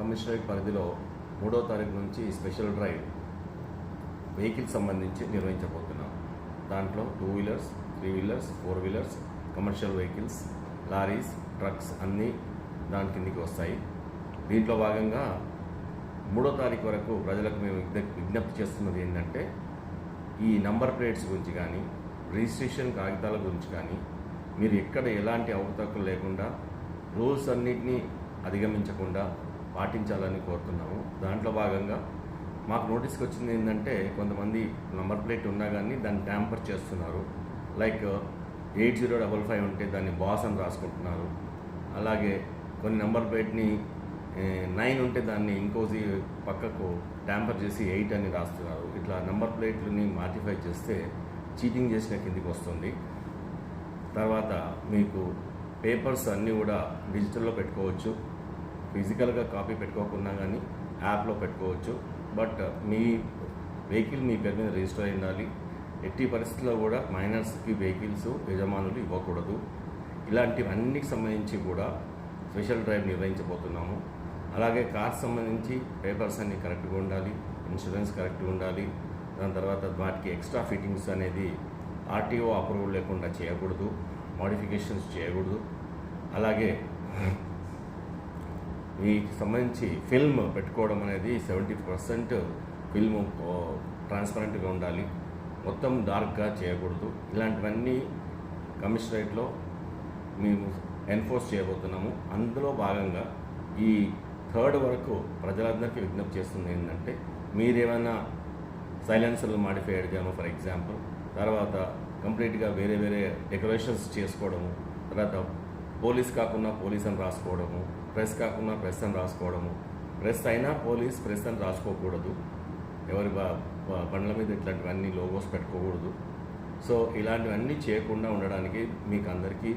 Commissionerate పరిధిలో 3వ తారీఖు నుంచి స్పెషల్ డ్రైవ్ వెహికల్స్ సంబంధించి నిర్వహించబోతున్నాం. దాంట్లో 2 wheelers, 3 wheelers, 4 wheelers, commercial vehicles, lorries, trucks అన్నీ దాని కిందికి వస్తాయి. దీంట్లో భాగంగా 3వ తారీఖు వరకు ప్రజలకు మేము విజ్ఞప్తి చేస్తున్నది ఏంటంటే, ఈ నంబర్ ప్లేట్స్ గురించి కానీ, రిజిస్ట్రేషన్ కాగితాల గురించి కానీ మీరు ఎక్కడ ఎలాంటి అవకతవకలు లేకుండా రూల్స్ అన్నింటినీ అధిగమించకుండా పాటించాలని కోరుతున్నాము. దాంట్లో భాగంగా మాకు నోటీస్కి వచ్చింది ఏంటంటే, కొంతమంది నంబర్ ప్లేట్ ఉన్నా కానీ దాన్ని ట్యాంపర్ చేస్తున్నారు. లైక్ 8055 ఉంటే దాన్ని బాస్ అని రాసుకుంటున్నారు. అలాగే కొన్ని నంబర్ ప్లేట్ని 9 ఉంటే దాన్ని ఇంకోసి పక్కకు ట్యాంపర్ చేసి 8 అని రాస్తున్నారు. ఇట్లా నంబర్ ప్లేట్లని మాడిఫై చేస్తే చీటింగ్ చేసిన కిందికి వస్తుంది. తర్వాత మీకు పేపర్స్ అన్నీ కూడా డిజిటల్లో పెట్టుకోవచ్చు. ఫిజికల్గా కాపీ పెట్టుకోకుండా కానీ యాప్లో పెట్టుకోవచ్చు. బట్ మీ వెహికల్ మీ పేరు మీద రిజిస్టర్ అయి ఉండాలి. ఎట్టి పరిస్థితుల్లో కూడా మైనర్స్కి వెహికల్స్ యజమానులు ఇవ్వకూడదు. ఇలాంటివన్నిటికి సంబంధించి కూడా స్పెషల్ డ్రైవ్ నిర్వహించబోతున్నాము. అలాగే కార్స్ సంబంధించి పేపర్స్ అన్నీ కరెక్ట్గా ఉండాలి, ఇన్సూరెన్స్ కరెక్ట్గా ఉండాలి. దాని తర్వాత వాటికి ఎక్స్ట్రా ఫిట్టింగ్స్ అనేది ఆర్టీఓ అప్రూవల్ లేకుండా చేయకూడదు, మోడిఫికేషన్స్ చేయకూడదు. అలాగే వీటికి సంబంధించి ఫిల్మ్ పెట్టుకోవడం అనేది 70% ఫిల్మ్ ట్రాన్స్పరెంట్గా ఉండాలి, మొత్తం డార్క్గా చేయకూడదు. ఇలాంటివన్నీ కమిషనరేట్లో మేము ఎన్ఫోర్స్ చేయబోతున్నాము. అందులో భాగంగా ఈ 3rd వరకు ప్రజలందరికీ విజ్ఞప్తి చేస్తుంది ఏంటంటే, మీరేమైనా సైలెన్సర్లు మాడిఫై అడిగాము ఫర్ ఎగ్జాంపుల్, తర్వాత కంప్లీట్గా వేరే వేరే డెకరేషన్స్ చేసుకోవడము, తర్వాత పోలీస్ కాకుండా పోలీస్ అని రాసుకోవడము, ప్రెస్ కాకుండా ప్రెస్ అని రాసుకోవడము, ప్రెస్ అయినా పోలీస్, ప్రెస్ అని రాసుకోకూడదు. ఎవరి బండ్ల మీద ఇట్లాంటివన్నీ లోగోస్ పెట్టుకోకూడదు. సో ఇలాంటివన్నీ చేయకుండా ఉండడానికి మీకు అందరికీ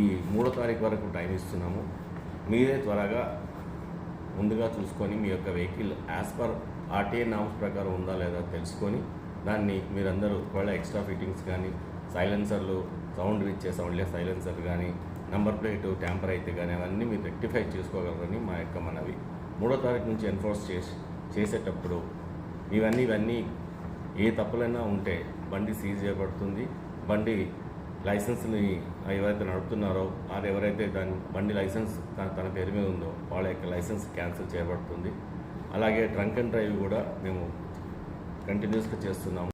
ఈ 3వ తారీఖు వరకు టైం ఇస్తున్నాము. మీరే త్వరగా ముందుగా చూసుకొని మీ యొక్క vehicle as per RTA norms ప్రకారం ఉందా లేదా తెలుసుకొని దాన్ని మీరందరూ ఒకవేళ ఎక్స్ట్రా ఫిట్టింగ్స్ కానీ, సైలెన్సర్లు సౌండ్ ఇచ్చే సౌండ్లే సైలెన్సర్ కానీ, నంబర్ ప్లేట్ ట్యాంపర్ అయితే కానీ అవన్నీ మీరు రెక్టిఫై చేసుకోగలరని మా యొక్క మనవి. 3వ తారీఖు నుంచి ఎన్ఫోర్స్ చేసేటప్పుడు ఇవన్నీ ఏ తప్పులైనా ఉంటే బండి సీజ్ చేయబడుతుంది. బండి లైసెన్స్ని ఎవరైతే నడుపుతున్నారో ఎవరైతే బండి లైసెన్స్ తన పేరు మీద ఉందో వాళ్ళ యొక్క లైసెన్స్ క్యాన్సిల్ చేయబడుతుంది. అలాగే డ్రంక్ అండ్ డ్రైవ్ కూడా మేము కంటిన్యూస్గా చేస్తున్నాము.